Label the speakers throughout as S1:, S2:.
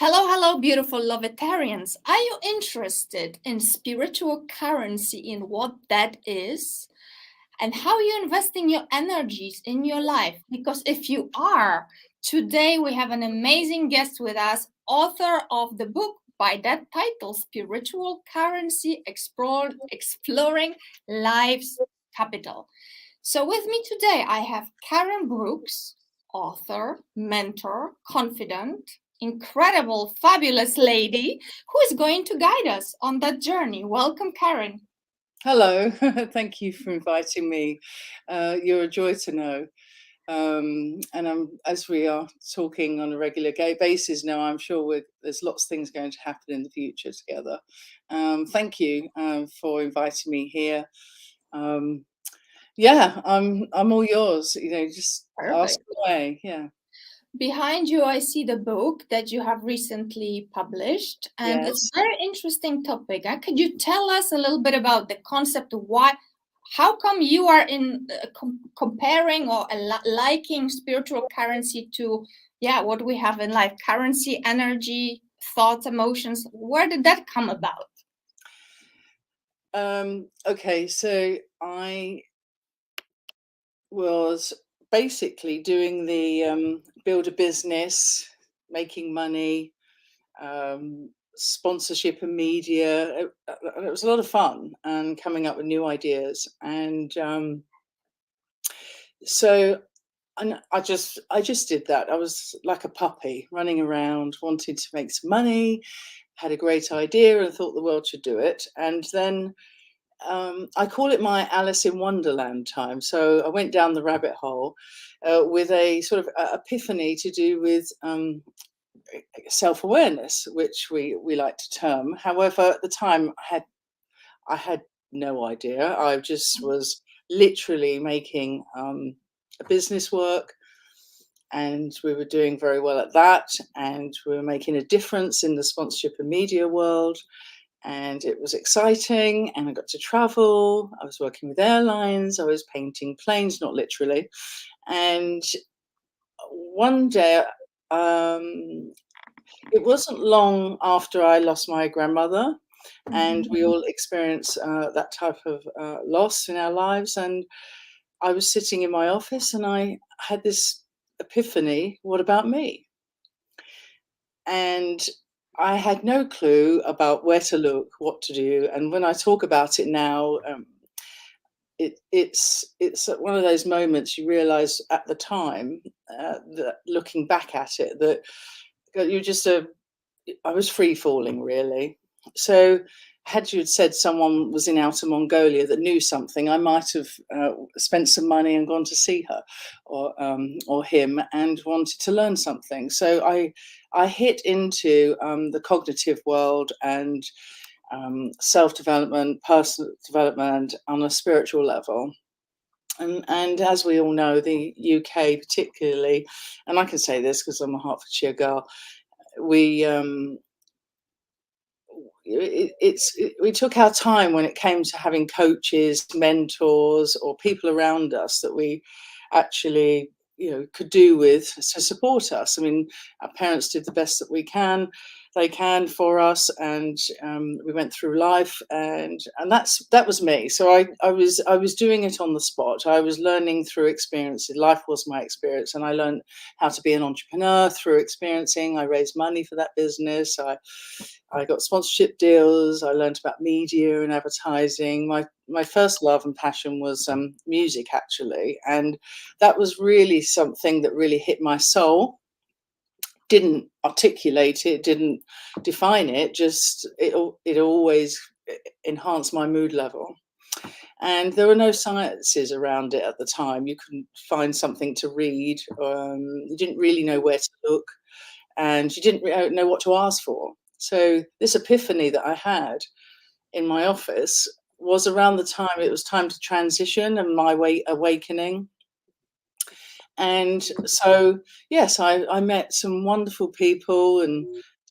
S1: Hello, hello, beautiful Lovetarians. Are you interested in spiritual currency, in what that is, and how you investing your energies in your life? Because if you are, today we have an amazing guest with us, author of the book by that title, Spiritual Currency Exploring Life's Capital. So with me today, I have Karren Brooks, author, mentor, confidant, incredible, fabulous lady who is going to guide us on that journey. Welcome, Karren.
S2: Hello, thank you for inviting me. You're a joy to know. As we are talking on a regular basis now, I'm sure there's lots of things going to happen in the future together. Thank you for inviting me here. I'm all yours. Just ask away. Yeah.
S1: Behind you, I see the book that you have recently published, and it's a very interesting topic. Could you tell us a little bit about the concept of how come you are in comparing or liking spiritual currency to, what we have in life, currency, energy, thoughts, emotions? Where did that come about?
S2: Okay, so I was basically doing the build a business, making money, sponsorship and media. It was a lot of fun and coming up with new ideas. And I just did that. I was like a puppy running around, wanting to make some money, had a great idea and thought the world should do it. And then I call it my Alice in Wonderland time. So I went down the rabbit hole with a sort of epiphany to do with self-awareness, which we like to term. However, at the time, I had no idea. I just was literally making a business work, and we were doing very well at that, and we were making a difference in the sponsorship and media world. And it was exciting, and I got to travel. I was working with airlines. I was painting planes, not literally. And one day, it wasn't long after I lost my grandmother, and we all experience that type of loss in our lives. And I was sitting in my office, and I had this epiphany: what about me? And I had no clue about where to look, what to do. And when I talk about it now, it's one of those moments you realize at the time, that looking back at it, that you're just I was free falling, really. So had you said someone was in Outer Mongolia that knew something, I might have spent some money and gone to see her or him and wanted to learn something. So I hit into the cognitive world and self-development, personal development on a spiritual level. And as we all know, the UK particularly, and I can say this because I'm a Hertfordshire girl, we took our time when it came to having coaches, mentors, or people around us that we actually could do with to support us. I mean, our parents did the best that they can for us, and we went through life, and that was me. So I was doing it on the spot. I was learning through experiences. Life was my experience, and I learned how to be an entrepreneur through experiencing. I raised money for that business. I got sponsorship deals. I learned about media and advertising. My first love and passion was music, actually, and that was really something that really hit my soul. Didn't articulate it, didn't define it, just it always enhanced my mood level. And there were no sciences around it at the time. You couldn't find something to read. You didn't really know where to look, and you didn't know what to ask for. So this epiphany that I had in my office was around the time it was time to transition and my awakening. And so, yes, I met some wonderful people and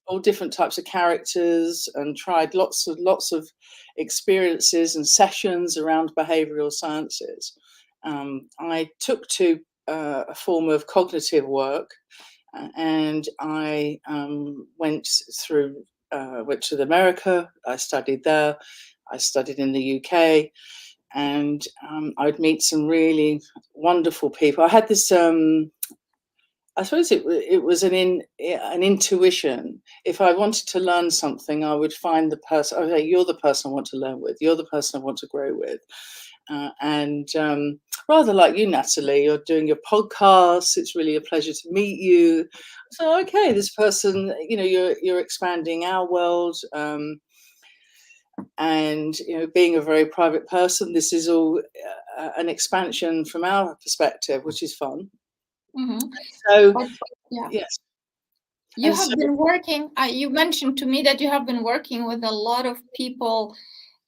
S2: all different types of characters, and tried lots of experiences and sessions around behavioural sciences. I took to a form of cognitive work, and I went to America. I studied there. I studied in the UK, and I'd meet some really wonderful people. I had this. I suppose it was an intuition. If I wanted to learn something, I would find the person. Okay, you're the person I want to learn with. You're the person I want to grow with. And rather like you, Natalie, you're doing your podcast. It's really a pleasure to meet you. So, okay, this person, you're expanding our world. And being a very private person, this is all an expansion from our perspective, which is fun.
S1: Mm-hmm.
S2: So,
S1: But, yeah.
S2: yes.
S1: You have been working, you mentioned to me that you have been working with a lot of people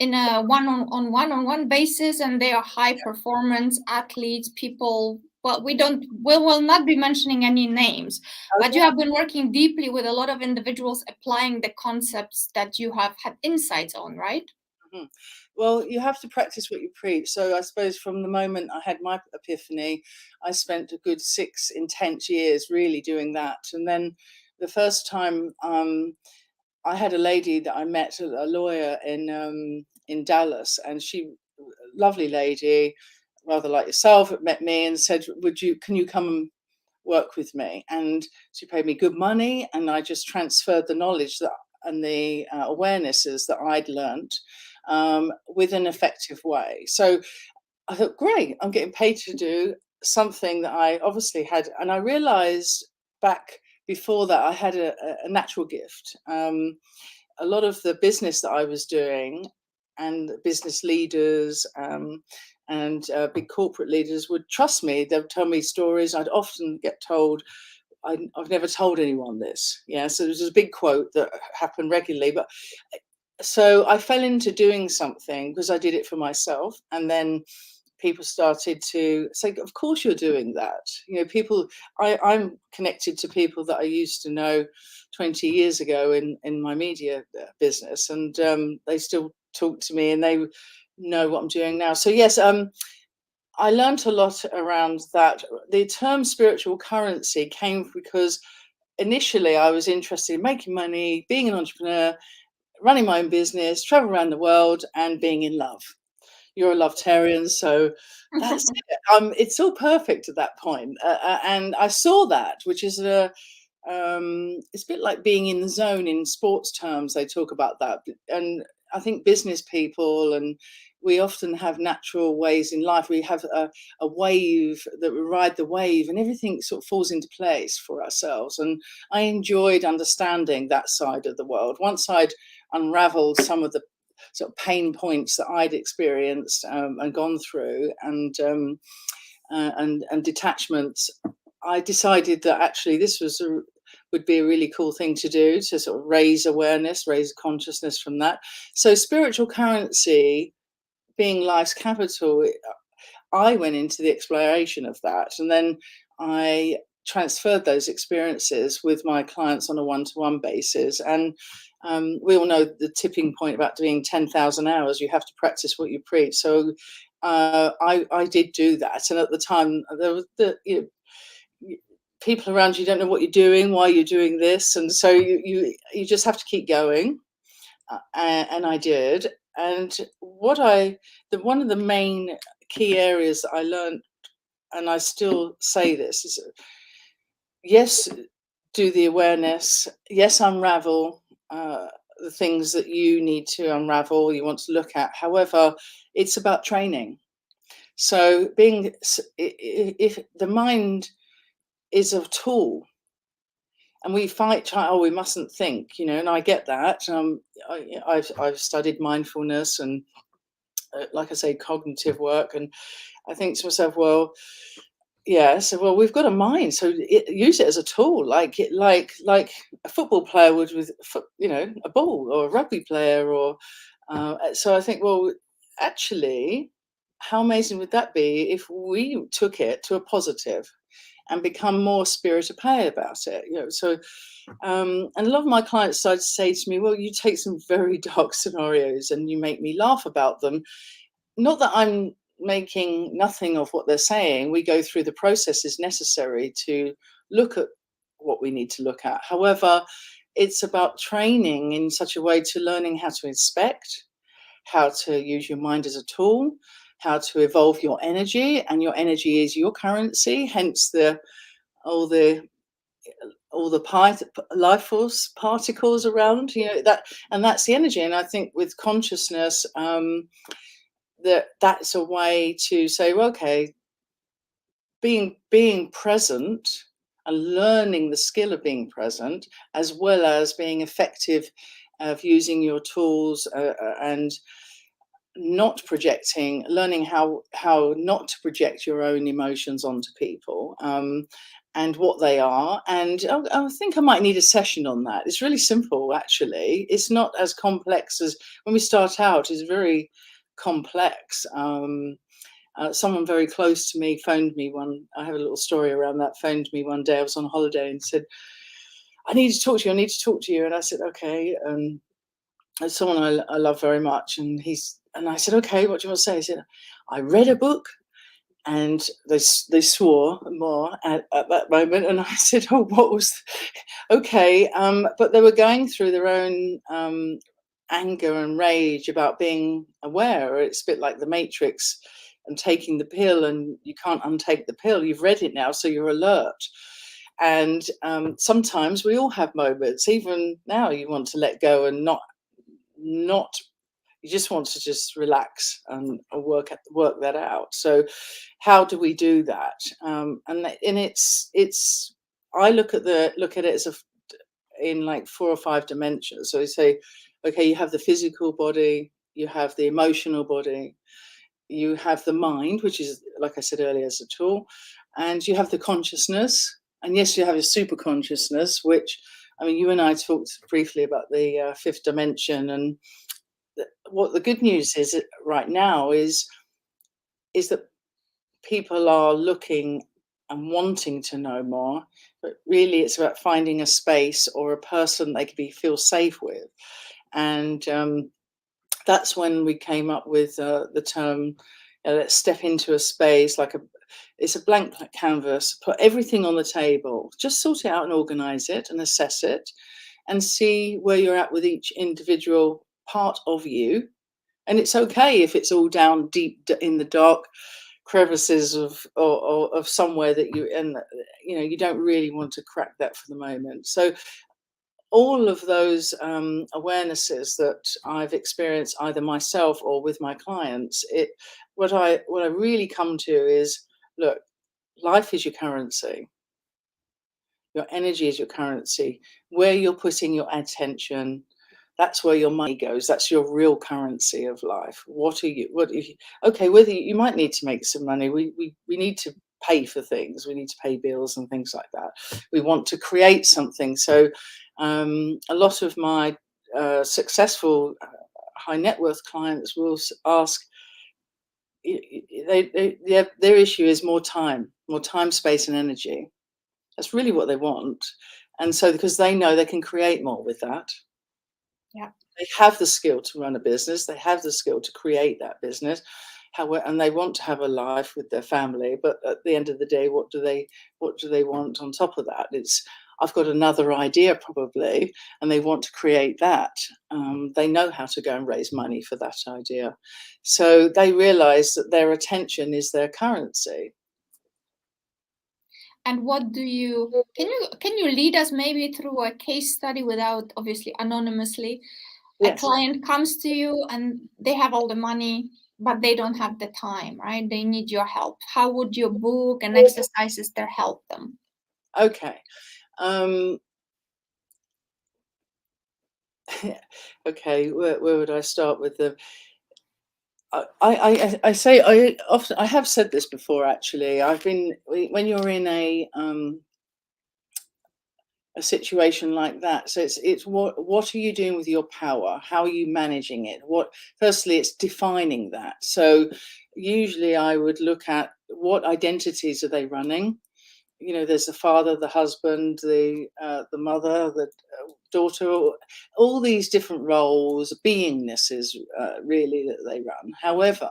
S1: in a one-on-one basis, and they are high performance athletes, people. Well, we will not be mentioning any names, but you have been working deeply with a lot of individuals applying the concepts that you have had insights on, right?
S2: Mm-hmm. Well, you have to practice what you preach. So I suppose from the moment I had my epiphany, I spent a good 6 intense years really doing that. And then the first time I had a lady that I met, a lawyer in Dallas, and she, lovely lady, rather like yourself, met me and said, can you come and work with me? And she paid me good money, and I just transferred the knowledge and the awarenesses that I'd learned with an effective way. So I thought, great, I'm getting paid to do something that I obviously had. And I realized back before that I had a natural gift. A lot of the business that I was doing, and business leaders and big corporate leaders would trust me. They would tell me stories. I'd often get told, I've never told anyone this. Yeah, so there's a big quote that happened regularly. But so I fell into doing something because I did it for myself, and then people started to say, of course you're doing that. I'm connected to people that I used to know 20 years ago in my media business, and they still talk to me and they know what I'm doing now. So yes, I learned a lot around that. The term spiritual currency came because initially I was interested in making money, being an entrepreneur, running my own business, travel around the world, and being in love. You're a Lovetarian, so that's it. It's all perfect at that point. And I saw that, which is it's a bit like being in the zone in sports terms. They talk about that. And I think business people, and we often have natural ways in life. We have a wave that we ride the wave, and everything sort of falls into place for ourselves. And I enjoyed understanding that side of the world. Once I'd unraveled some of the sort of pain points that I'd experienced and gone through, and detachments, I decided that actually this would be a really cool thing to do, to sort of raise awareness, raise consciousness from that. So spiritual currency being life's capital, I went into the exploration of that, and then I transferred those experiences with my clients on a one-to-one basis. And we all know the tipping point about doing 10,000 hours. You have to practice what you preach. So I did do that, and at the time there was people around you don't know what you're doing, why you're doing this, and so you just have to keep going. And I did. And one of the main key areas that I learned, and I still say this, is yes, do the awareness, yes, unravel the things that you need to unravel, you want to look at. However, it's about training. So if the mind is a tool, and we we mustn't think, and I get that. I've studied mindfulness and, like I say, cognitive work, and I think to myself, well, yeah, so well, we've got a mind, so use it as a tool, like a football player would with, a ball, or a rugby player, or so I think, well, actually, how amazing would that be if we took it to a positive and become more spirit of play about it? So and a lot of my clients started to say to me, well, you take some very dark scenarios and you make me laugh about them. Not that I'm making nothing of what they're saying. We go through the processes necessary to look at what we need to look at. However, it's about training in such a way to learning how to inspect, how to use your mind as a tool, how to evolve your energy, and your energy is your currency. Hence all the life force particles around, that's the energy. And I think with consciousness, that's a way to say, well, okay, being present and learning the skill of being present, as well as being effective of using your tools, and not projecting, learning how not to project your own emotions onto people, and what they are. And I think I might need a session on that. It's really simple, actually. It's not as complex as when we start out. It's very complex. Someone very close to me phoned me I have a little story around that, phoned me one day. I was on holiday and said, I need to talk to you. And I said, okay. It's someone I love very much. And I said, okay, what do you want to say? He said, I read a book. And they swore more at that moment. And I said, oh, what was, okay. But they were going through their own anger and rage about being aware. It's a bit like the Matrix and taking the pill, and you can't untake the pill. You've read it now, so you're alert. And sometimes we all have moments, even now, you want to let go and not you just want to just relax and work that out. So how do we do that? And it's I look at it as in like 4 or 5 dimensions. So we say, okay, you have the physical body, you have the emotional body, you have the mind, which is, like I said earlier, as a tool, and you have the consciousness. And yes, you have a super consciousness, which, I mean, you and I talked briefly about the 5th dimension. And what the good news is right now is that people are looking and wanting to know more, but really it's about finding a space or a person they could feel safe with. And that's when we came up with the term, let's step into a space it's a blank canvas, put everything on the table, just sort it out and organize it and assess it and see where you're at with each individual part of you. And it's okay if it's all down deep in the dark crevices of somewhere that you don't really want to crack that for the moment. So all of those awarenesses that I've experienced either myself or with my clients, what I really come to is, look, life is your currency. Your energy is your currency. Where you're putting your attention, that's where your money goes. That's your real currency of life. Okay, whether you might need to make some money. We need to pay for things. We need to pay bills and things like that. We want to create something. So a lot of my successful high net worth clients will ask, their issue is more time, space and energy. That's really what they want. And so because they know they can create more with that.
S1: Yeah.
S2: They have the skill to run a business. They have the skill to create that business. And they want to have a life with their family. But at the end of the day, what do they want on top of that? I've got another idea probably, and they want to create that. They know how to go and raise money for that idea. So they realize that their attention is their currency.
S1: And what can you lead us maybe through a case study without, obviously, anonymously? Yes. A client comes to you and they have all the money, but they don't have the time, right? They need your help. How would your book and exercises there help them?
S2: Okay. Okay, where would I start with them? I say I have said this before, actually. When you're in a situation like that, so it's what are you doing with your power? How are you managing it? Firstly, it's defining that. So usually I would look at what identities are they running. There's the father, the husband, the mother, the daughter, all these different roles, beingnesses, really, that they run. However,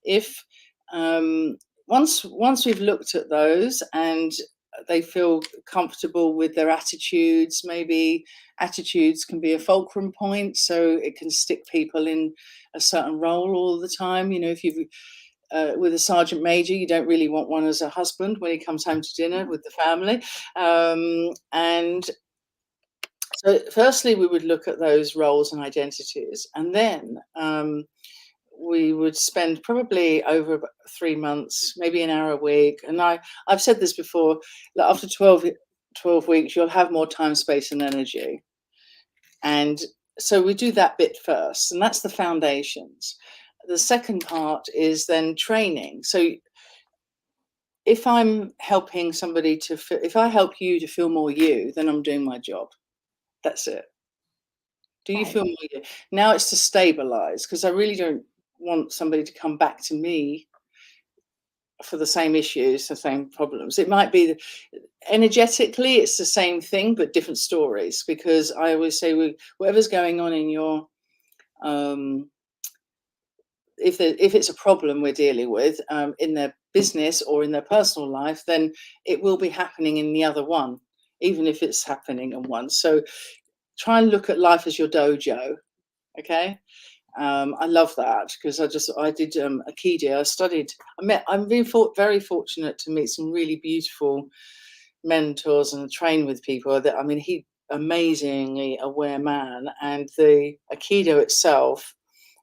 S2: if once we've looked at those and they feel comfortable with their attitudes. Maybe attitudes can be a fulcrum point, so it can stick people in a certain role all the time. You know, if you've with a sergeant major, you don't really want one as a husband when he comes home to dinner with the family. And so firstly, we would look at those roles and identities, and then we would spend probably over 3 months, maybe an hour a week. And I've said this before, that after 12 weeks, you'll have more time, space, and energy. And so we do that bit first, and that's the foundations. The second part is then training. So if I'm helping somebody if I help you to feel more you, then I'm doing my job. That's it. Do you feel more you? Now it's to stabilize, because I really don't want somebody to come back to me for the same issues, the same problems. It might be energetically, it's the same thing, but different stories, because I always say, whatever's going on in your, if it's a problem we're dealing with in their business or in their personal life, then it will be happening in the other one, even if it's happening in one. So try and look at life as your dojo, okay? I love that, because I did Aikido. I'm very fortunate to meet some really beautiful mentors and train with people that, I mean, he amazingly aware man, and the Aikido itself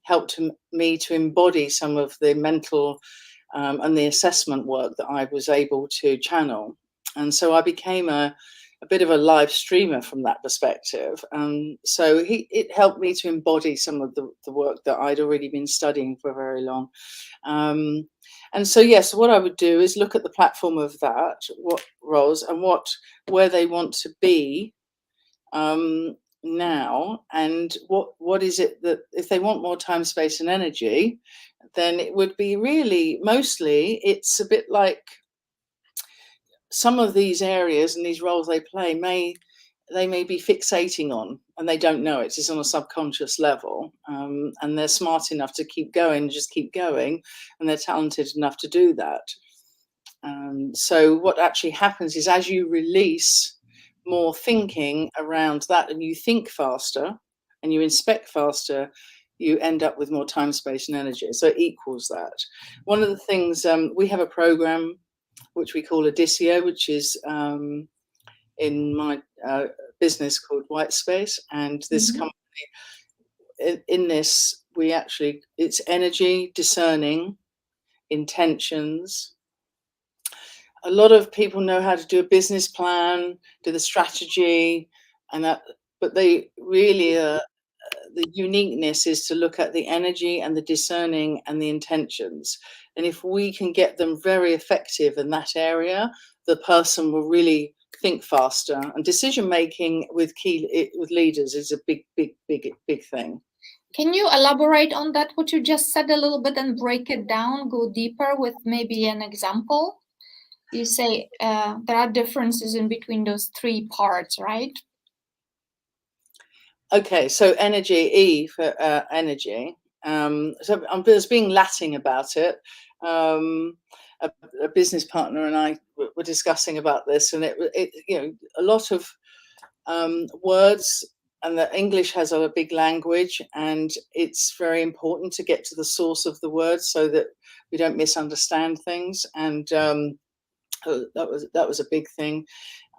S2: helped me to embody some of the mental and the assessment work that I was able to channel. And so I became a bit of a live streamer from that perspective. So it helped me to embody some of the work that I'd already been studying for very long. And so, yes, what I would do is look at the platform of that, what roles and where they want to be now, and what is it that, if they want more time, space, and energy, then it would be really, mostly, it's a bit like some of these areas and these roles they play they may be fixating on, and they don't know it. It's on a subconscious level, and they're smart enough to keep going, just keep going, and they're talented enough to do that. So what actually happens is, as you release more thinking around that, and you think faster and you inspect faster, you end up with more time, space, and energy. So it equals that. One of the things, we have a program which we call Adissio, which is in my business called White Space. And this company, in this, it's energy, discerning, intentions. A lot of people know how to do a business plan, do the strategy, and that, but they really the uniqueness is to look at the energy and the discerning and the intentions. And if we can get them very effective in that area, the person will really think faster. And decision making with leaders is a big thing.
S1: Can you elaborate on that, what you just said a little bit, and break it down, go deeper with maybe an example? You say there are differences in between those three parts, right?
S2: Okay, so energy, E for energy. So I'm just being Latin about it. A business partner and I were discussing about this, and it you know, a lot of words, and the English has a big language, and it's very important to get to the source of the words so that we don't misunderstand things. And that was a big thing.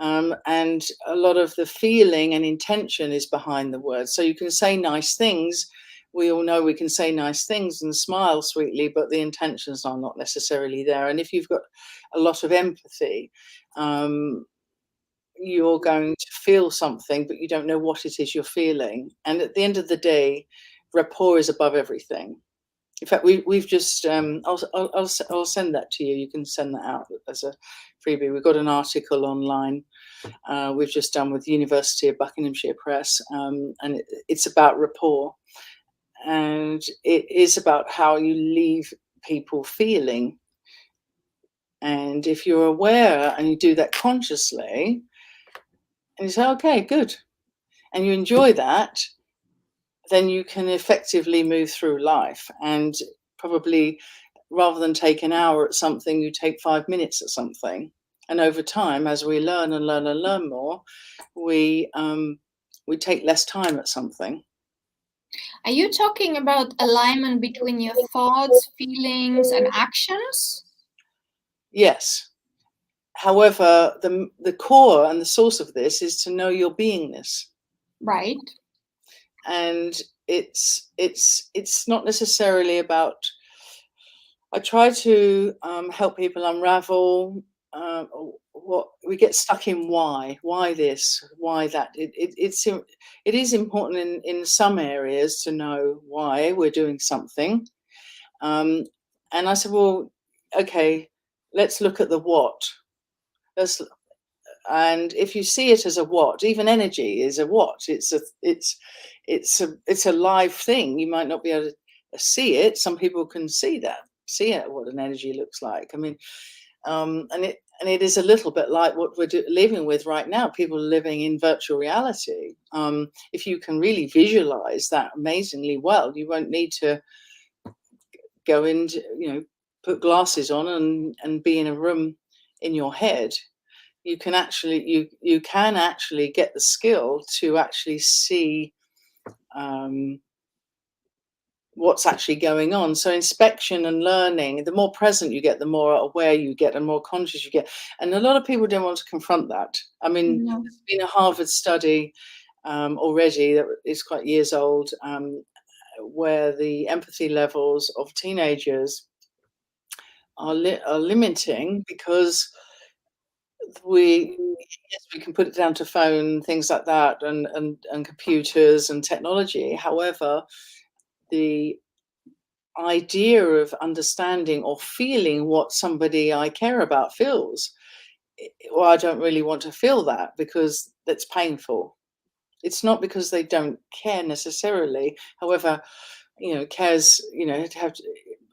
S2: And a lot of the feeling and intention is behind the words. So you can say nice things. We all know we can say nice things and smile sweetly, but the intentions are not necessarily there. And if you've got a lot of empathy, you're going to feel something, but you don't know what it is you're feeling. And at the end of the day, rapport is above everything. In fact, we've just, I'll send that to you. You can send that out as a freebie. We've got an article online we've just done with the University of Buckinghamshire Press, and it's about rapport. And it is about how you leave people feeling. And if you're aware and you do that consciously, and you say, okay, good, and you enjoy that, then you can effectively move through life. And probably rather than take an hour at something, you take 5 minutes at something. And over time, as we learn and learn and learn more, we take less time at something.
S1: Are you talking about alignment between your thoughts, feelings, and actions?
S2: Yes. However, the core and the source of this is to know your beingness.
S1: Right.
S2: And it's not necessarily about. I try to help people unravel what we get stuck in. Why this? Why that? It is important in some areas to know why we're doing something. And I said, well, okay, let's look at the what. And if you see it as a what, even energy is a what. It's a live thing. You might not be able to see it. Some people can see it, what an energy looks like. I mean, and it is a little bit like what we're living with right now. People living in virtual reality. If you can really visualize that amazingly well, you won't need to go into, put glasses on and be in a room in your head. You can actually get the skill to actually see what's actually going on. So inspection and learning, the more present you get, the more aware you get and more conscious you get. And a lot of people don't want to confront that. I mean, there's been a Harvard study already that is quite years old, where the empathy levels of teenagers are limiting because we can put it down to phone, things like that, and computers and technology. However, the idea of understanding or feeling what somebody I care about feels, well, I don't really want to feel that because that's painful. It's not because they don't care necessarily. However, cares,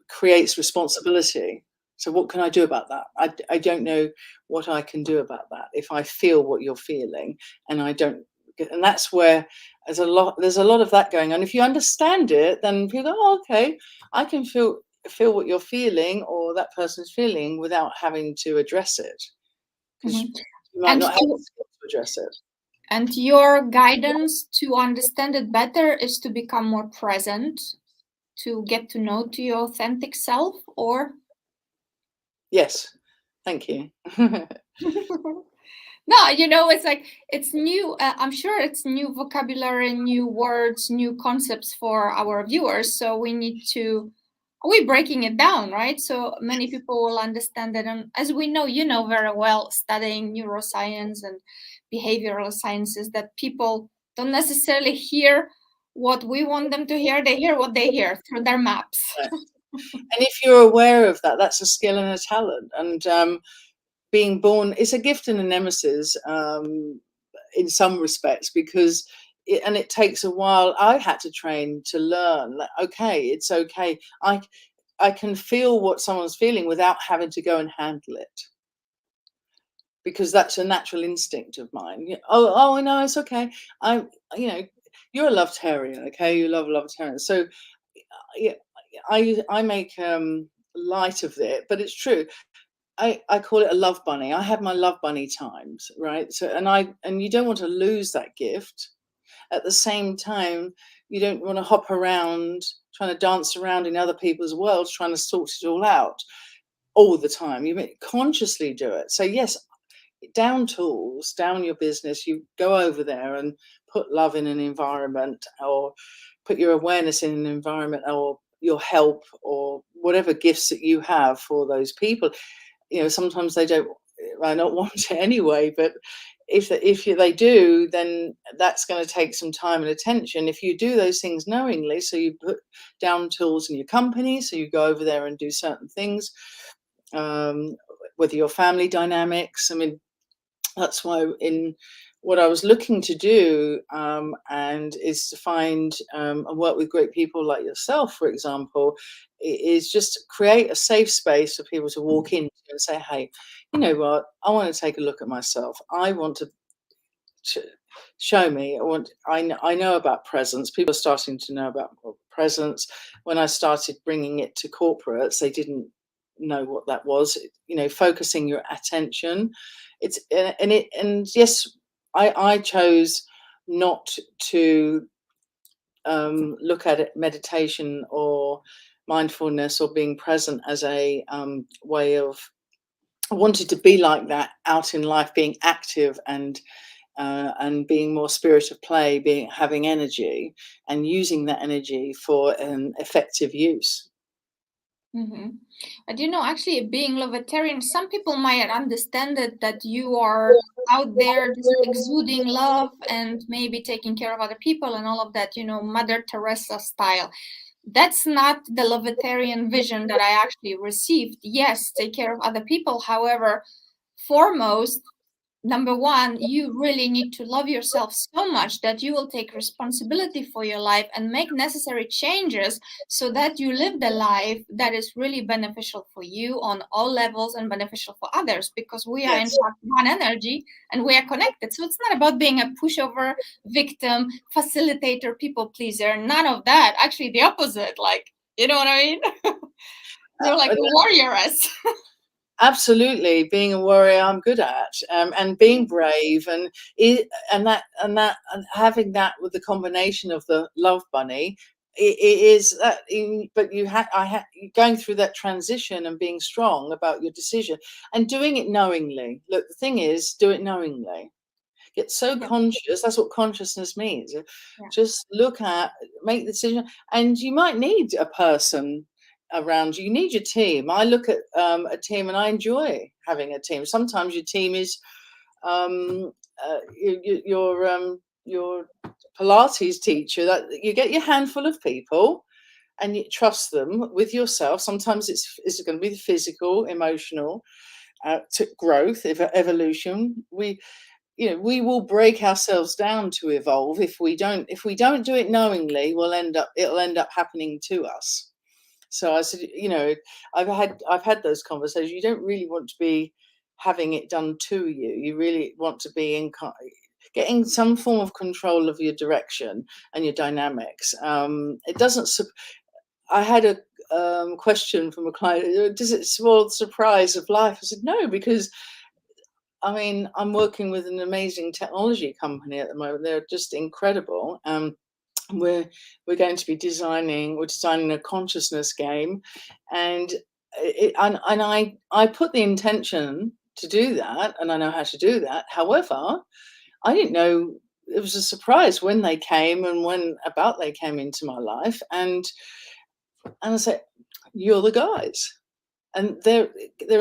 S2: creates responsibility. So what can I do about that? I don't know what I can do about that if I feel what you're feeling and I don't. And that's where there's a lot of that going on. If you understand it, then people go, oh, okay, I can feel what you're feeling or that person's feeling without having to address it. Because you might not have the skill to address it.
S1: And your guidance to understand it better is to become more present, to get to know to your authentic self, or?
S2: Yes, thank you.
S1: No, it's like, it's new. I'm sure it's new vocabulary, new words, new concepts for our viewers. So we're breaking it down, right? So many people will understand it. And as we know, very well, studying neuroscience and behavioral sciences, that people don't necessarily hear what we want them to hear. They hear what they hear through their maps.
S2: And if you're aware of that, that's a skill and a talent. And being born is a gift and a nemesis in some respects, because it takes a while. I had to train to learn that, okay, it's okay. I can feel what someone's feeling without having to go and handle it, because that's a natural instinct of mine. Oh, no, it's okay. You're a Lovetarian, okay? You love Lovetarian. So I make light of it, but it's true. I call it a love bunny. I have my love bunny times, right? So and you don't want to lose that gift. At the same time, you don't want to hop around trying to dance around in other people's worlds, trying to sort it all out all the time. You consciously do it. So yes, down tools, down your business, you go over there and put love in an environment, or put your awareness in an environment, or your help, or whatever gifts that you have for those people. Sometimes they don't want it anyway, but if they do, then that's going to take some time and attention. If you do those things knowingly, so you put down tools in your company, so you go over there and do certain things, whether your family dynamics. I mean, that's why in what I was looking to do, and is to find and work with great people like yourself, for example, is just create a safe space for people to walk into and say, hey, you know what, I want to take a look at myself. I want to show me. I know about presence. People are starting to know about presence. When I started bringing it to corporates, they didn't know what that was. Focusing your attention. And yes, I chose not to look at it, meditation or mindfulness or being present, as a way of. I wanted to be like that out in life, being active and being more spirit of play, having energy and using that energy for an effective use.
S1: But actually, being Lovetarian, some people might understand it that you are out there just exuding love and maybe taking care of other people and all of that, Mother Teresa style. That's not the Lovetarian vision that I actually received. Yes, take care of other people. However, foremost, number one, you really need to love yourself so much that you will take responsibility for your life and make necessary changes so that you live the life that is really beneficial for you on all levels and beneficial for others, because we are in fact one energy and we are connected. So it's not about being a pushover, victim, facilitator, people pleaser, none of that. Actually, the opposite. You know what I mean? You're like a warrioress.
S2: Absolutely, being a warrior, I'm good at, and being brave, and having that with the combination of the love bunny, it is that. But going through that transition and being strong about your decision and doing it knowingly. Look, the thing is, do it knowingly. Get so conscious. That's what consciousness means. Just make the decision, and you might need a person around you. You need your team. I look at a team, and I enjoy having a team. Sometimes your team is your Pilates teacher. That you get your handful of people, and you trust them with yourself. Sometimes it's going to be the physical, emotional growth, evolution. We will break ourselves down to evolve if we don't do it knowingly. It'll end up happening to us. So I said, I've had those conversations. You don't really want to be having it done to you. You really want to be getting some form of control of your direction and your dynamics. It doesn't. I had a question from a client. Does it spoil the surprise of life? I said no, because I'm working with an amazing technology company at the moment. They're just incredible. We're going to be designing a consciousness game, and I put the intention to do that, and I know how to do that. However, I didn't know. It was a surprise when they came and when they came into my life, and I said, "You're the guys," and they're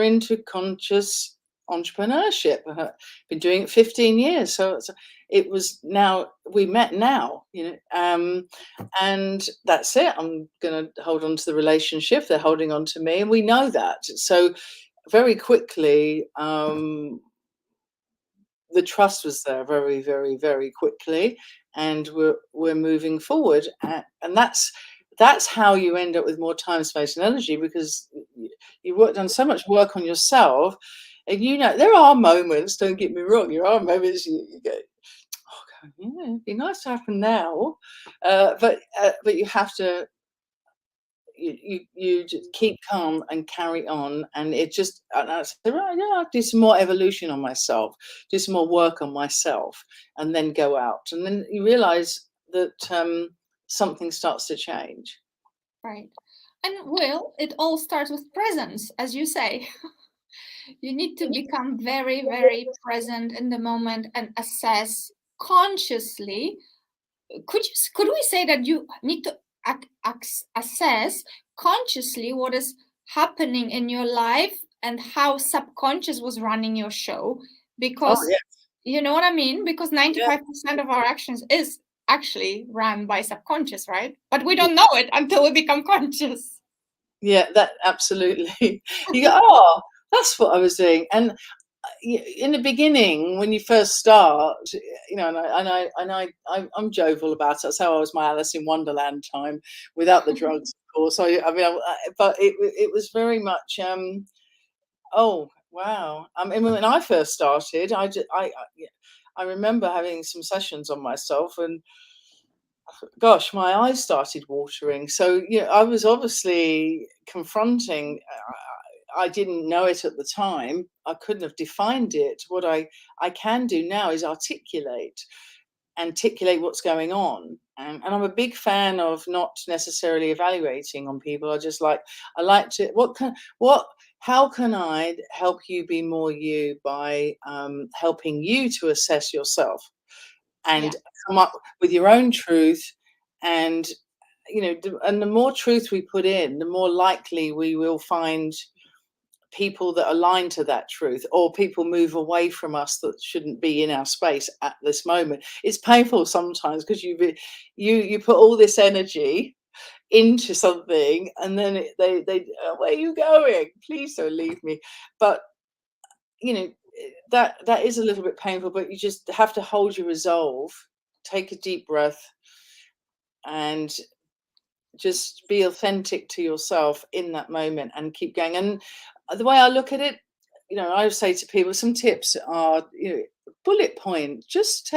S2: into conscious entrepreneurship. I've been doing it 15 years, so it was now we met now, and that's it. I'm going to hold on to the relationship. They're holding on to me, and we know that. So very quickly, the trust was there very, very, very quickly, and we're moving forward, and that's how you end up with more time, space, and energy, because you done so much work on yourself. And there are moments, don't get me wrong, there are moments you go, oh God, yeah, it'd be nice to happen now, but you have to you just keep calm and carry on, and I said, right, yeah, I'll do some more evolution on myself, do some more work on myself, and then go out, and then you realize that something starts to change.
S1: Right. And it all starts with presence, as you say. You need to become very, very present in the moment and assess consciously. Could we say that you need to assess consciously what is happening in your life and how subconscious was running your show? Because you know what I mean? Because 95% of our actions is actually run by subconscious, right? But we don't know it until we become conscious.
S2: Yeah, that absolutely. You go, oh, that's what I was doing. And in the beginning, when you first start, I'm jovial about it. That's how I was my Alice in Wonderland time, without the drugs, of course. But it was very much, oh wow. When I first started, I remember having some sessions on myself, and gosh, my eyes started watering. So I was obviously confronting I didn't know it at the time. I couldn't have defined it. What I can do now is articulate what's going on. And I'm a big fan of not necessarily evaluating on people. I like to, how can I help you be more you by helping you to assess yourself and come up with your own truth. And, and the more truth we put in, the more likely we will find people that align to that truth, or people move away from us that shouldn't be in our space at this moment. It's painful sometimes because you put all this energy into something, and then they where are you going? Please don't leave me. But that is a little bit painful, but you just have to hold your resolve, take a deep breath, and just be authentic to yourself in that moment and keep going. And the way I look at it, I would say to people, some tips are, bullet point. Just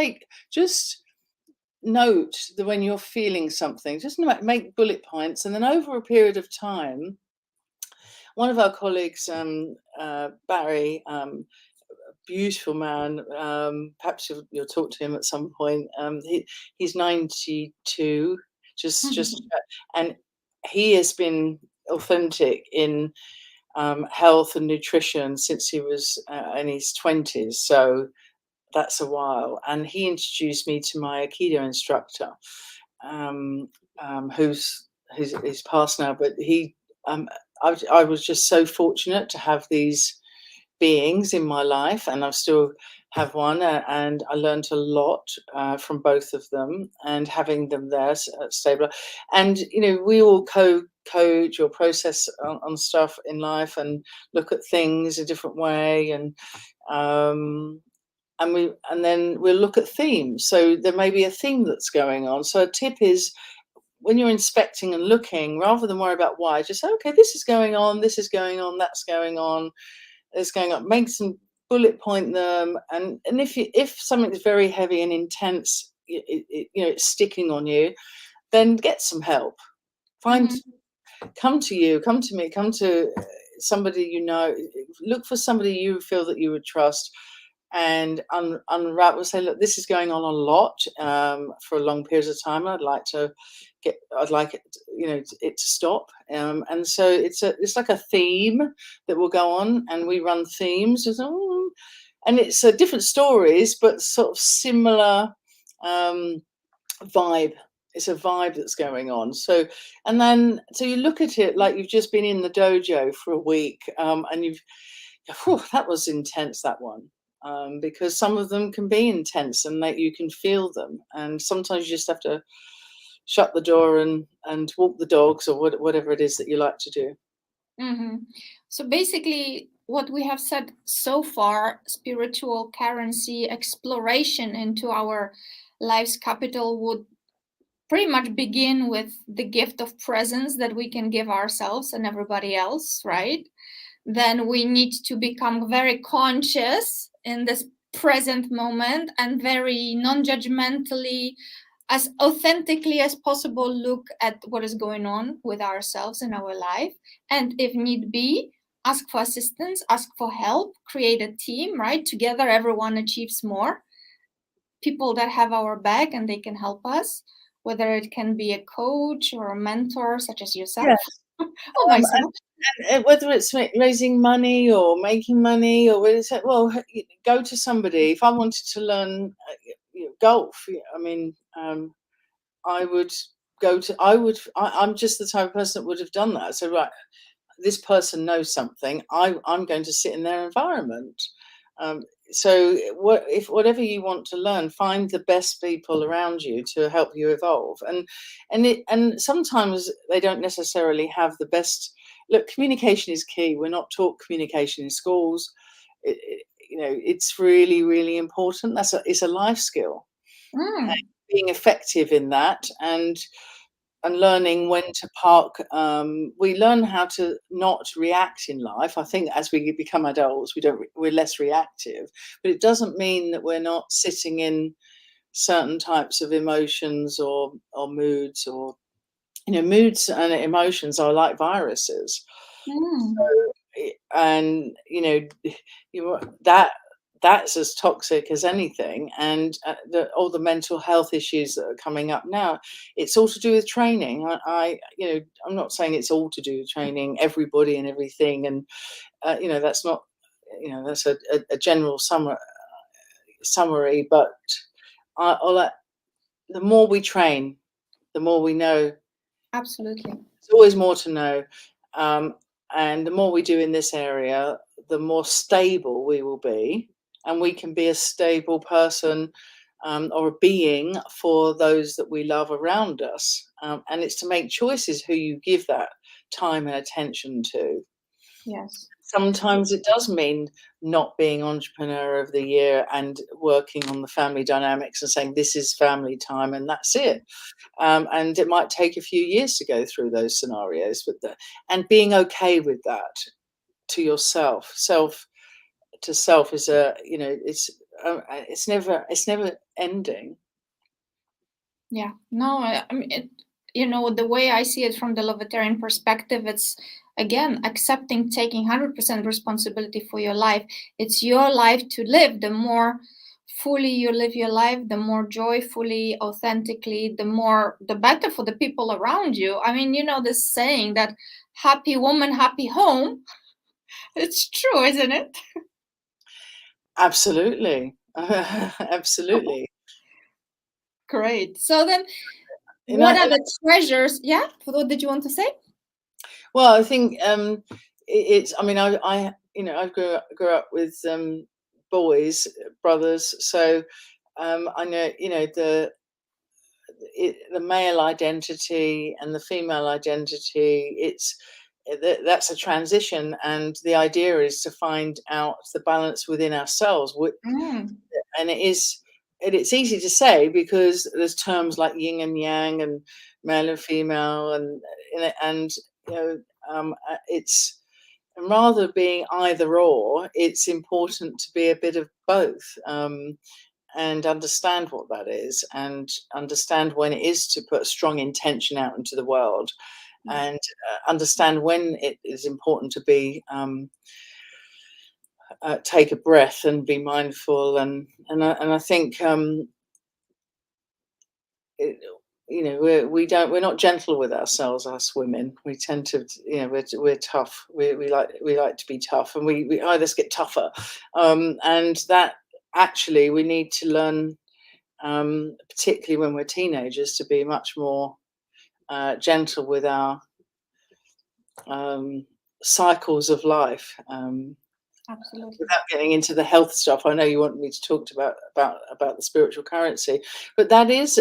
S2: note that when you're feeling something, just make bullet points. And then over a period of time, one of our colleagues, Barry, beautiful man, perhaps you'll talk to him at some point. He's 92, and he has been authentic in health and nutrition since he was in his 20s. So that's a while. And he introduced me to my Aikido instructor, who's passed now. But I was just so fortunate to have these beings in my life, and I still have one, and I learned a lot from both of them, and having them there stable. And we all coach or process on stuff in life and look at things a different way, and then we'll look at themes. So there may be a theme that's going on. So a tip is, when you're inspecting and looking, rather than worry about why, just say, okay, this is going on, that's going on, is going up. Make some bullet point them, and if something's very heavy and intense, it's sticking on you, then get some help. Come to me, come to somebody look for somebody you feel that you would trust, and unravel. Say, look, this is going on a lot for a long period of time. I'd like it, it to stop. And so it's like a theme that will go on, and we run themes, and it's different stories, but sort of similar vibe. It's a vibe that's going on. So you look at it like you've just been in the dojo for a week, and that was intense, that one. Because some of them can be intense, and that you can feel them, and sometimes you just have to shut the door and walk the dogs, or whatever it is that you like to do.
S1: So basically, what we have said so far, spiritual currency exploration into our life's capital would pretty much begin with the gift of presence that we can give ourselves and everybody else, right? Then we need to become very conscious in this present moment, and very non-judgmentally, as authentically as possible, look at what is going on with ourselves in our life. And if need be, ask for assistance, ask for help, create a team, right? Together, everyone achieves more. People that have our back and they can help us, whether it can be a coach or a mentor, such as yourself.
S2: Yes. And whether it's raising money or making money, or whether it's go to somebody. If I wanted to learn golf, I would go to. I'm just the type of person that would have done that. So right, this person knows something. I'm going to sit in their environment. So whatever you want to learn, find the best people around you to help you evolve. And sometimes they don't necessarily have the best. Look, communication is key. We're not taught communication in schools. It's really, really important. It's a life skill. And being effective in that, and learning when to park. We learn how to not react in life. I think as we become adults, we're less reactive, but it doesn't mean that we're not sitting in certain types of emotions or moods, or moods and emotions are like viruses. So and that's as toxic as anything. And all the mental health issues that are coming up now, it's all to do with training. I'm not saying it's all to do with training everybody and everything, and that's not, that's a general summary. But the more we train, the more we know.
S1: Absolutely.
S2: There's always more to know. And the more we do in this area, the more stable we will be. And we can be a stable person or a being for those that we love around us. And it's to make choices who you give that time and attention to.
S1: Yes.
S2: Sometimes it does mean not being entrepreneur of the year and working on the family dynamics and saying this is family time and that's it. And it might take a few years to go through those scenarios, and being okay with that to yourself. Self to self is it's never ending.
S1: Yeah. No, I mean, the way I see it from the Lovetarian perspective, it's again accepting taking 100% responsibility for your life. It's your life to live. The more fully you live your life, the more joyfully, authentically, the better for the people around you. I mean, this saying that happy woman, happy home. It's true, isn't it?
S2: Absolutely. Absolutely.
S1: Great. So then, what are the treasures? Yeah. What did you want to say?
S2: Well, I think it's. I mean, I grew up with boys, brothers, so I know the male identity and the female identity. That's a transition, and the idea is to find out the balance within ourselves. And it's easy to say because there's terms like yin and yang and male and female, and it's, and rather being either or, it's important to be a bit of both. And understand what that is, and understand when it is to put strong intention out into the world, and understand when it is important to be take a breath and be mindful, and I think we're not gentle with ourselves, us women. We tend to, we're tough. We like to be tough, and we let's get tougher, and that actually we need to learn, particularly when we're teenagers, to be much more gentle with our cycles of life.
S1: Absolutely.
S2: Without getting into the health stuff, I know you want me to talk about the spiritual currency, but that is,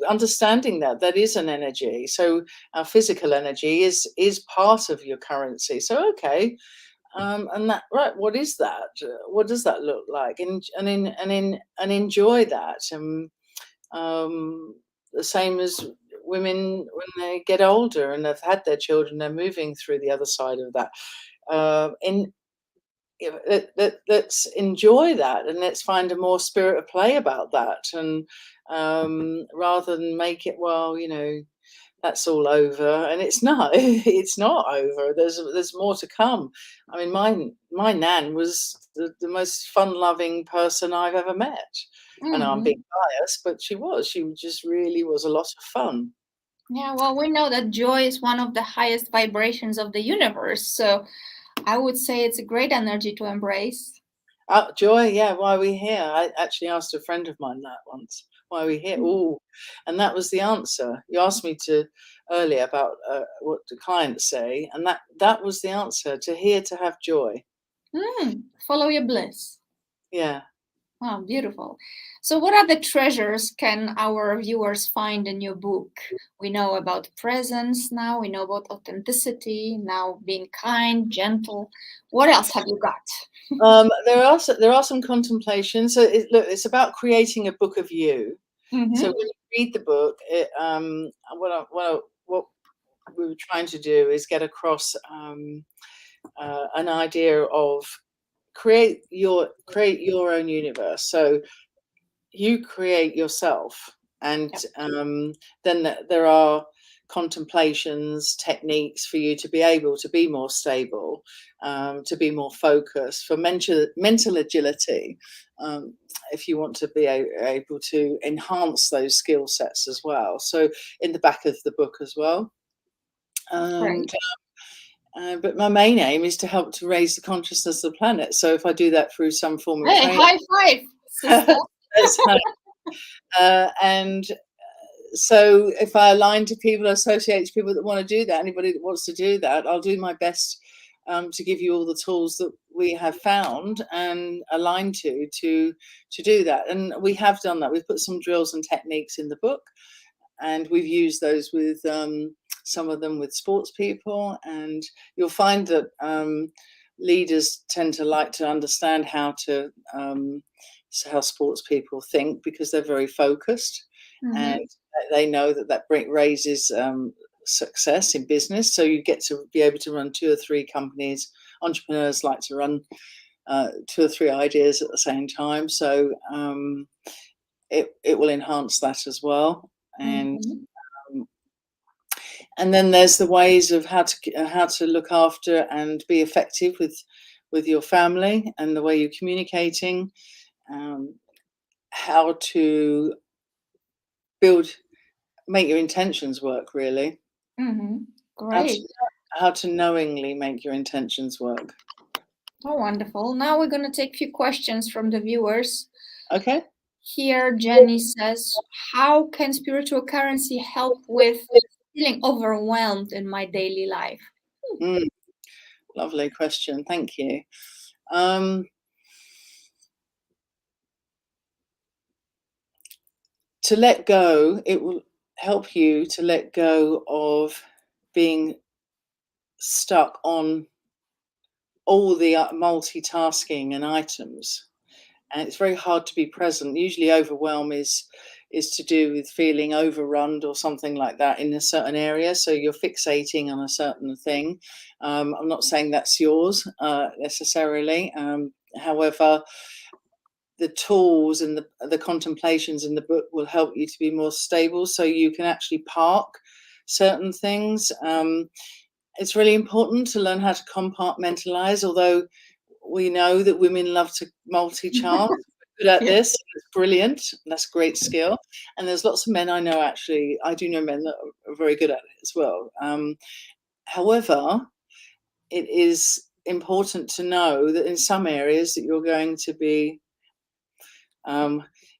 S2: understanding that is an energy. So our physical energy is part of your currency. So okay, and that, right? What is that? What does that look like? And enjoy that. The same as women when they get older and they've had their children, they're moving through the other side of that. Let's enjoy that, and let's find a more spirit of play about that, and rather than make it, well, that's all over, and it's not. It's not over. There's more to come. I mean, my nan was the most fun-loving person I've ever met. I know I'm being biased, but she just really was a lot of fun.
S1: Yeah, well, we know that joy is one of the highest vibrations of the universe, so I would say it's a great energy to embrace.
S2: Joy, yeah. Why are we here? I actually asked a friend of mine that once. Why are we here? Oh, and that was the answer. You asked me earlier about what do clients say, and that was the answer. To have joy.
S1: Follow your bliss.
S2: Yeah.
S1: Wow, beautiful. So what other treasures can our viewers find in your book? We know about presence now, we know about authenticity, now being kind, gentle. What else have you got?
S2: There are some contemplations. So it's about creating a book of you. So when you read the book, what we were trying to do is get across an idea of create your own universe. So you create yourself, and then there are contemplations, techniques for you to be able to be more stable, to be more focused, for mental agility, if you want to be able to enhance those skill sets as well. So in the back of the book as well. And but my main aim is to help to raise the consciousness of the planet. So if I do that through some form of training,
S1: high five, sister.
S2: And so if I align to people, associate to people that want to do that, anybody that wants to do that, I'll do my best to give you all the tools that we have found and aligned to do that. And we have done that. We've put some drills and techniques in the book, and we've used those with some of them with sports people. And you'll find that leaders tend to like to understand how sports people think, because they're very focused. And they know that raises success in business. So you get to be able to run 2 or 3 companies. Entrepreneurs like to run 2 or 3 ideas at the same time. So it will enhance that as well. And then there's the ways of how to look after and be effective with your family, and the way you're communicating, how to make your intentions work, really.
S1: Great.
S2: How to knowingly make your intentions work.
S1: Oh, wonderful. Now we're going to take a few questions from the viewers.
S2: Okay.
S1: Here, Jenny says, how can spiritual currency help with feeling overwhelmed in my daily life?
S2: Lovely question. Thank you. To let go, it will help you to let go of being stuck on all the multitasking and items. And it's very hard to be present. Usually overwhelm is to do with feeling overrun or something like that in a certain area. So you're fixating on a certain thing. I'm not saying that's yours necessarily. However, the tools and the contemplations in the book will help you to be more stable, so you can actually park certain things. It's really important to learn how to compartmentalize, although we know that women love to multitask. Good at this. It's brilliant. That's a great skill. And there's lots of men I know, actually. I do know men that are very good at it as well. However, it is important to know that in some areas that you're going to be,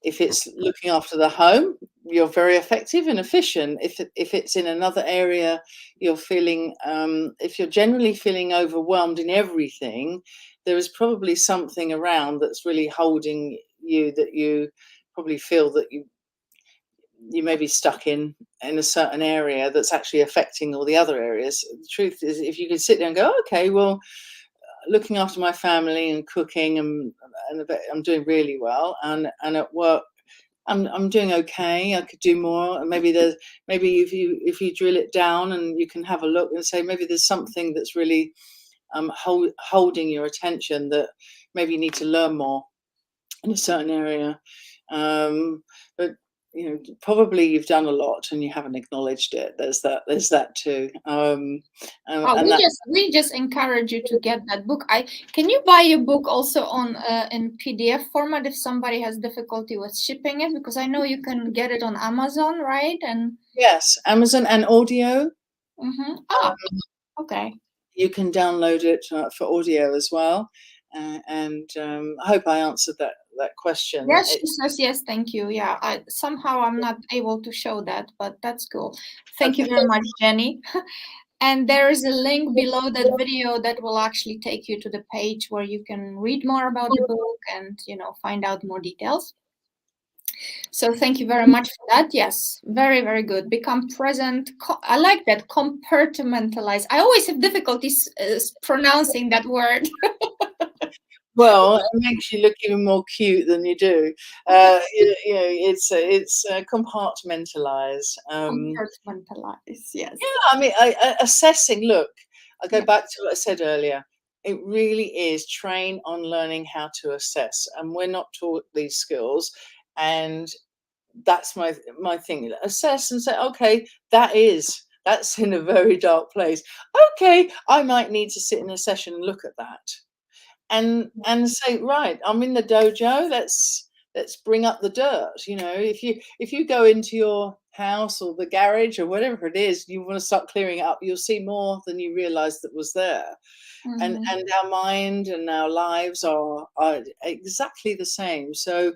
S2: if it's looking after the home, you're very effective and efficient. If it's in another area, you're feeling, if you're generally feeling overwhelmed in everything, there is probably something around that's really holding you, that you probably feel that you may be stuck in a certain area that's actually affecting all the other areas. The truth is, if you can sit there and go, okay, well, looking after my family and cooking and I'm doing really well, and at work I'm doing okay. I could do more. And maybe if you drill it down and you can have a look and say, maybe there's something that's really holding your attention, that maybe you need to learn more in a certain area. But probably you've done a lot and you haven't acknowledged it. There's that too.
S1: We just encourage you to get that book. Can you buy your book also on in PDF format if somebody has difficulty with shipping it? Because I know you can get it on Amazon, right? And
S2: yes, Amazon and audio.
S1: Okay.
S2: You can download it for audio as well. And I hope I answered that question.
S1: Yes, she says yes, thank you. Yeah, I'm not able to show that, but that's cool. Thank you very much, Jenny. And there is a link below that video that will actually take you to the page where you can read more about the book and find out more details. So thank you very much for that. Yes, very, very good. Become present. I like that. Compartmentalize. I always have difficulties pronouncing that word.
S2: Well, it makes you look even more cute than you do. It's compartmentalize.
S1: Compartmentalize, yes.
S2: Yeah, I mean, assessing. Look, I go back to what I said earlier. It really is train on learning how to assess, and we're not taught these skills. And that's my thing. Assess and say, okay, that is that's in a very dark place. Okay, I might need to sit in a session and look at that and say, right, I'm in the dojo, let's bring up the dirt. If you go into your house or the garage or whatever it is, you want to start clearing it up, you'll see more than you realized that was there. And our mind and our lives are exactly the same. So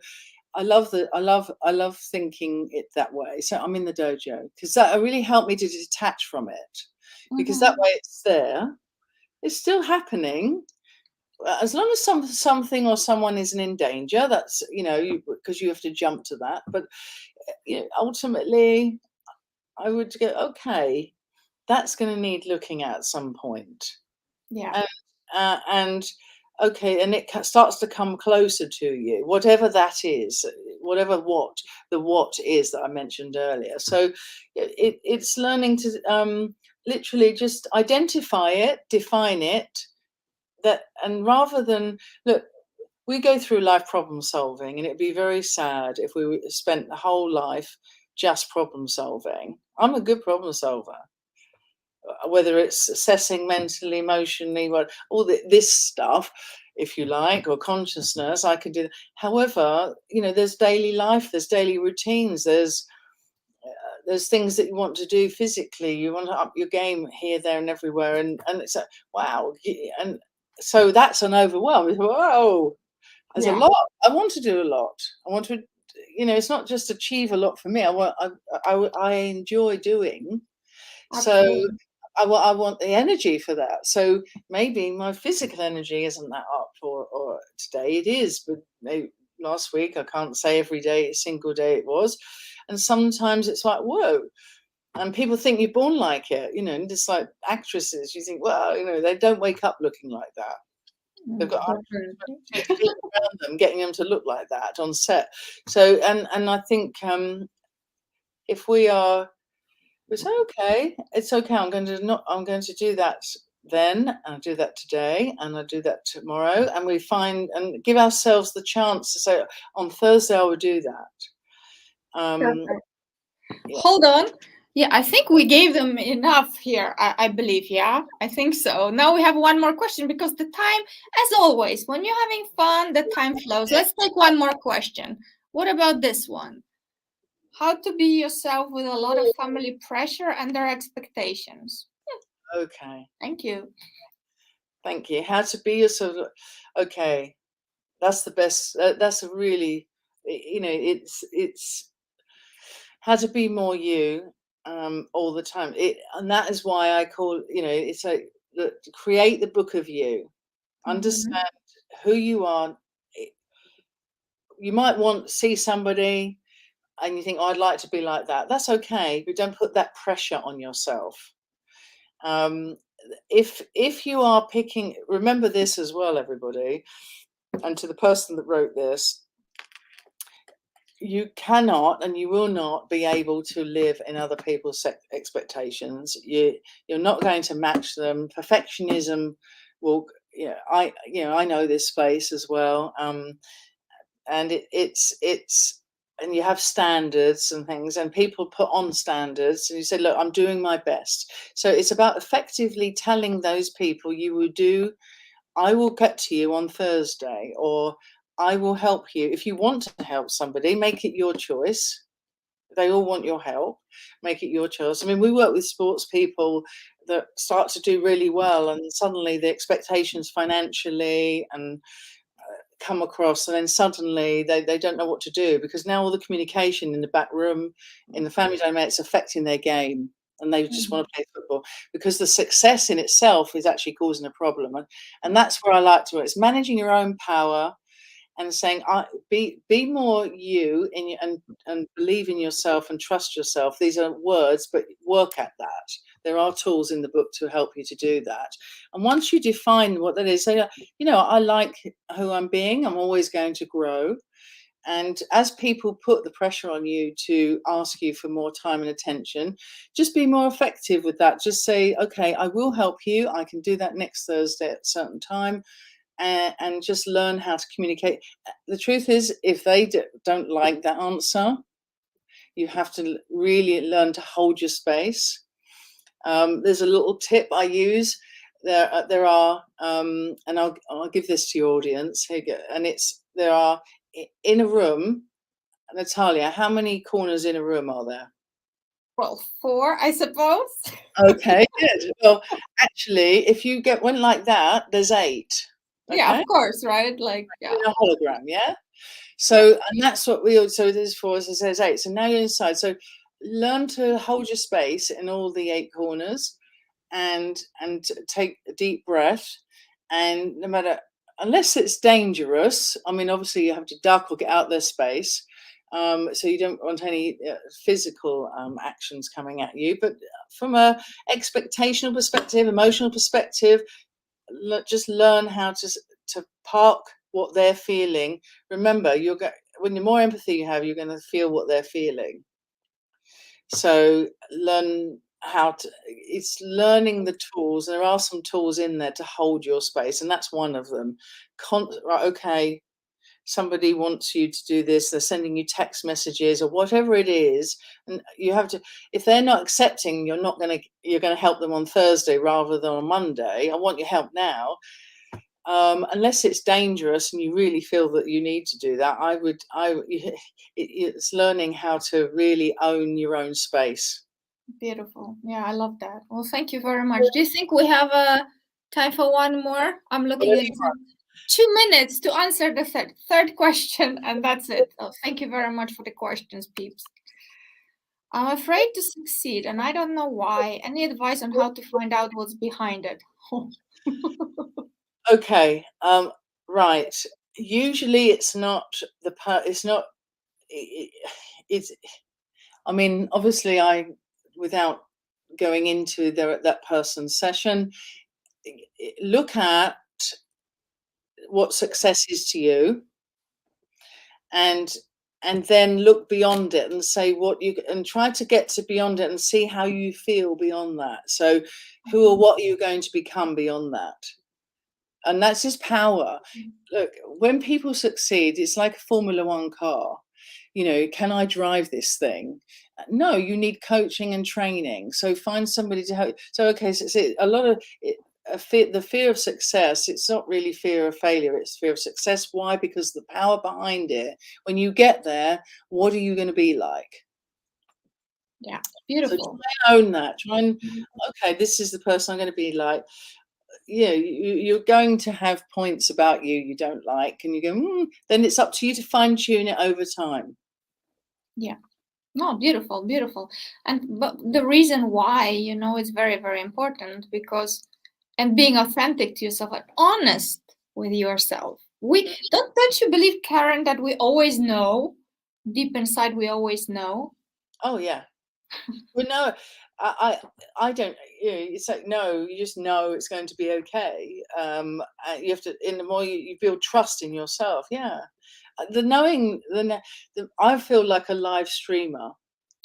S2: I love thinking it that way. So I'm in the dojo because that really helped me to detach from it, because that way it's there, it's still happening. As long as something or someone isn't in danger, that's because you have to jump to that. But ultimately, I would go, okay, that's going to need looking at some point.
S1: Yeah.
S2: And okay, and it starts to come closer to you, whatever that is, whatever the what is that I mentioned earlier. So it's learning to literally just identify it, define it, and rather than look, we go through life problem solving, and it'd be very sad if we spent the whole life just problem solving. I'm a good problem solver, whether it's assessing mentally, emotionally, all this stuff, if you like, or consciousness, I can do that. However, there's daily life, there's daily routines, there's things that you want to do physically. You want to up your game here, there, and everywhere, and it's like, wow, and so that's an overwhelm. Whoa, there's a lot. I want to do a lot. I want to, it's not just achieve a lot for me. I enjoy doing.
S1: Absolutely.
S2: So I want the energy for that. So maybe my physical energy isn't that up, or today it is, but maybe last week, I can't say every day, single day it was. And sometimes it's like, whoa. And people think you're born like it, and just like actresses, you think, well, they don't wake up looking like that. They've got people around them getting them to look like that on set. So, and I think if we are, it's okay. It's okay. I'm going to do that then. I'll do that today, and I'll do that tomorrow. And we find and give ourselves the chance to say, on Thursday I will do that.
S1: Yeah. Hold on. Yeah, I think we gave them enough here. I believe. Yeah, I think so. Now we have one more question, because the time, as always, when you're having fun, the time flows. Let's take one more question. What about this one? How to be yourself with a lot of family pressure and their expectations.
S2: Okay.
S1: Thank you.
S2: Thank you. How to be yourself. Okay. That's the best. That's a really, it's how to be more you all the time. And that is why I call, it's like, create the book of you. Understand who you are. You might want to see somebody and you think, oh, I'd like to be like that. That's okay, but don't put that pressure on yourself. If you are picking, remember this as well, everybody, and to the person that wrote this, you cannot and you will not be able to live in other people's expectations. You're not going to match them. Perfectionism will, I know this space as well, and it's and you have standards and things, and people put on standards, and you say, look, I'm doing my best. So it's about effectively telling those people, I will get to you on Thursday, or I will help you. If you want to help somebody, make it your choice. They all want your help. Make it your choice. I mean, we work with sports people that start to do really well, and suddenly the expectations financially and come across, and then suddenly they don't know what to do, because now all the communication in the back room, in the family dynamic, it's affecting their game, and they just want to play football, because the success in itself is actually causing a problem. And that's where I like to work. It's managing your own power and saying, be more you and believe in yourself and trust yourself. These are words, but work at that. There are tools in the book to help you to do that. And once you define what that is, say, I like who I'm being. I'm always going to grow. And as people put the pressure on you to ask you for more time and attention, just be more effective with that. Just say, okay, I will help you. I can do that next Thursday at a certain time. And just learn how to communicate. The truth is, if they don't like that answer, you have to really learn to hold your space. There's a little tip I use. There are, and I'll give this to your audience. Here you go. And there are in a room. Natalia, how many corners in a room are there?
S1: Well, 4, I suppose.
S2: Okay, good. Well, actually, if you get one like that, there's 8. Okay?
S1: Yeah, of course, right? Like, yeah.
S2: In a hologram, yeah? So, and that's what so there's 4, so there's 8. So now you're inside. So learn to hold your space in all the 8 corners and take a deep breath. And no matter, unless it's dangerous, I mean, obviously you have to duck or get out their space. So you don't want any physical actions coming at you, but from a expectational perspective, emotional perspective, just learn how to park what they're feeling. Remember, when the more empathy you have, you're going to feel what they're feeling. So learn it's learning the tools. There are some tools in there to hold your space, and that's one of them. Right, okay, somebody wants you to do this, they're sending you text messages or whatever it is, and you have to, if they're not accepting, you're going to help them on Thursday rather than on Monday. I want your help now. Unless it's dangerous and you really feel that you need to do that, it's learning how to really own your own space.
S1: Beautiful. Yeah, I love that. Well, thank you very much. Do you think we have time for one more? I'm looking at 2 minutes to answer the third question, and that's it. Oh, thank you very much for the questions, peeps. I'm afraid to succeed, and I don't know why. Any advice on how to find out what's behind it?
S2: Okay, right. Usually it's not I mean, obviously without going into that person's session, look at what success is to you, and then look beyond it and say and try to get to beyond it and see how you feel beyond that. So who or what are you going to become beyond that? And that's his power. Look, when people succeed, it's like a Formula One car. You know, can I drive this thing? No, you need coaching and training. So find somebody to help. So, okay, so a lot of the fear of success, it's not really fear of failure, it's fear of success. Why? Because the power behind it, when you get there, what are you going to be like?
S1: Yeah, beautiful.
S2: So try and own that. Okay, this is the person I'm going to be like. You know, you're going to have points about you don't like, and you go, then it's up to you to fine tune it over time.
S1: Yeah. No, beautiful, beautiful. But the reason why, it's very, very important because, and being authentic to yourself, and honest with yourself. Don't you believe, Karren, that we always know, deep inside, we always know?
S2: Oh yeah. Well, no, I don't. It's like, no, you just know it's going to be okay. You have to. In the more you build trust in yourself, yeah. The knowing, I feel like a live streamer.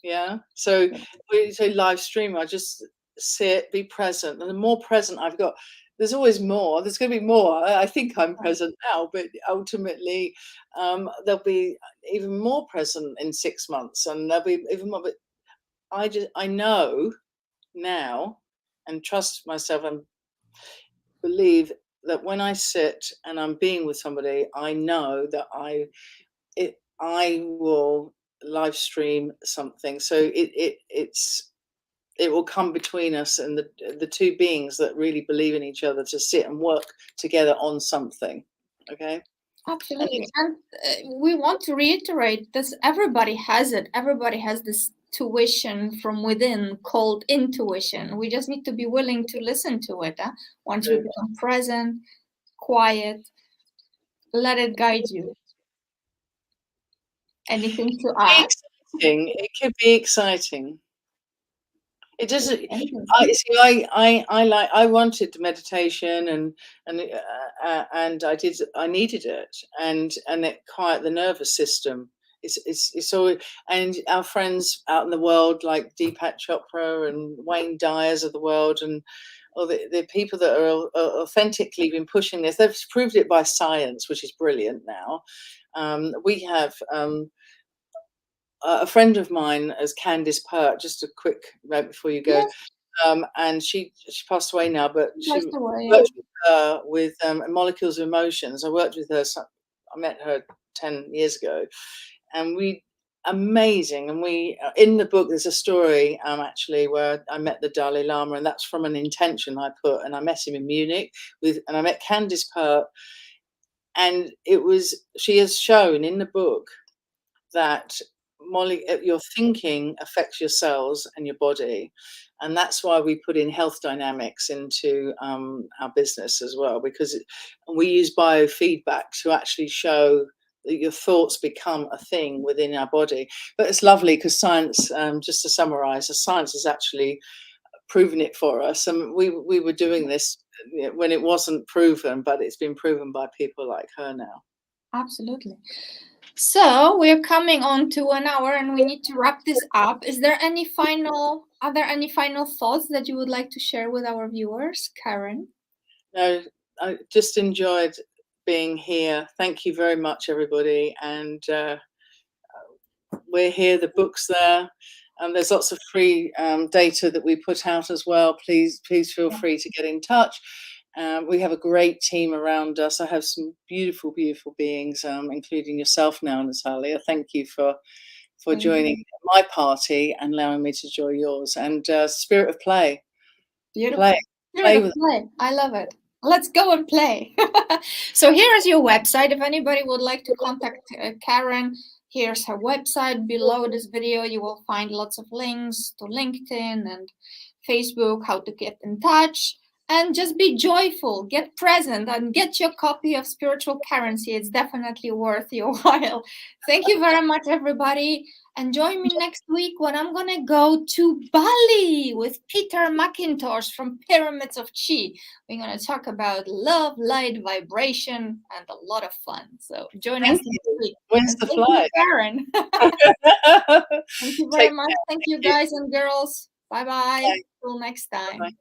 S2: Yeah. So when you say live streamer, I just sit, be present, and the more present I've got, there's always more. There's going to be more. I think I'm present now, but ultimately, there'll be even more present in 6 months, and there'll be even more. But I know now and trust myself and believe that when I sit and I'm being with somebody, I know that I will live stream something. So it will come between us and the two beings that really believe in each other to sit and work together on something. Okay.
S1: Absolutely. And we want to reiterate this. Everybody has it. Everybody has this tuition from within called intuition. We just need to be willing to listen to it. Once you become present, quiet, let it guide you. Anything to add?
S2: It could be exciting. It doesn't. I wanted meditation and I needed it and it quiet the nervous system. It's all, and our friends out in the world like Deepak Chopra and Wayne Dyers of the world and all the people that are authentically been pushing this. They've proved it by science, which is brilliant now. We have a friend of mine as Candice Pert, just a quick right before you go.
S1: Yes.
S2: And she passed away now, but she
S1: Passed away, yeah.
S2: worked with her with Molecules of Emotions. I worked with her. I met her 10 years ago, and amazing. And we in the book there's a story actually where I met the Dalai Lama, and that's from an intention I put. And I met him in Munich and I met Candice Pert, and she has shown in the book that your thinking affects your cells and your body, and that's why we put in health dynamics into our business as well, because we use biofeedback to actually show that your thoughts become a thing within our body. But it's lovely because science, just to summarize, the science has actually proven it for us, and we were doing this when it wasn't proven, but it's been proven by people like her now.
S1: Absolutely. So we're coming on to an hour and we need to wrap this up. Are there any final thoughts that you would like to share with our viewers, Karren?
S2: No, I just enjoyed being here. Thank you very much, everybody. And we're here, the book's there. There's lots of free data that we put out as well. Please feel free to get in touch. We have a great team around us. I have some beautiful, beautiful beings, including yourself now, Natalia. Thank you for joining my party and allowing me to join yours. And spirit of play.
S1: Beautiful. Spirit of play. I love it. Let's go and play. So here is your website. If anybody would like to contact Karren, here's her website. Below this video, you will find lots of links to LinkedIn and Facebook, how to get in touch. And just be joyful, get present, and get your copy of Spiritual Currency. It's definitely worth your while. Thank you very much, everybody. And join me next week when I'm going to go to Bali with Peter McIntosh from Pyramids of Chi. We're going to talk about love, light, vibration, and a lot of fun. So join us next week.
S2: When's the flight?
S1: Karren. Thank you very much. Thank you, guys and girls. Bye-bye. Till next time. Bye-bye.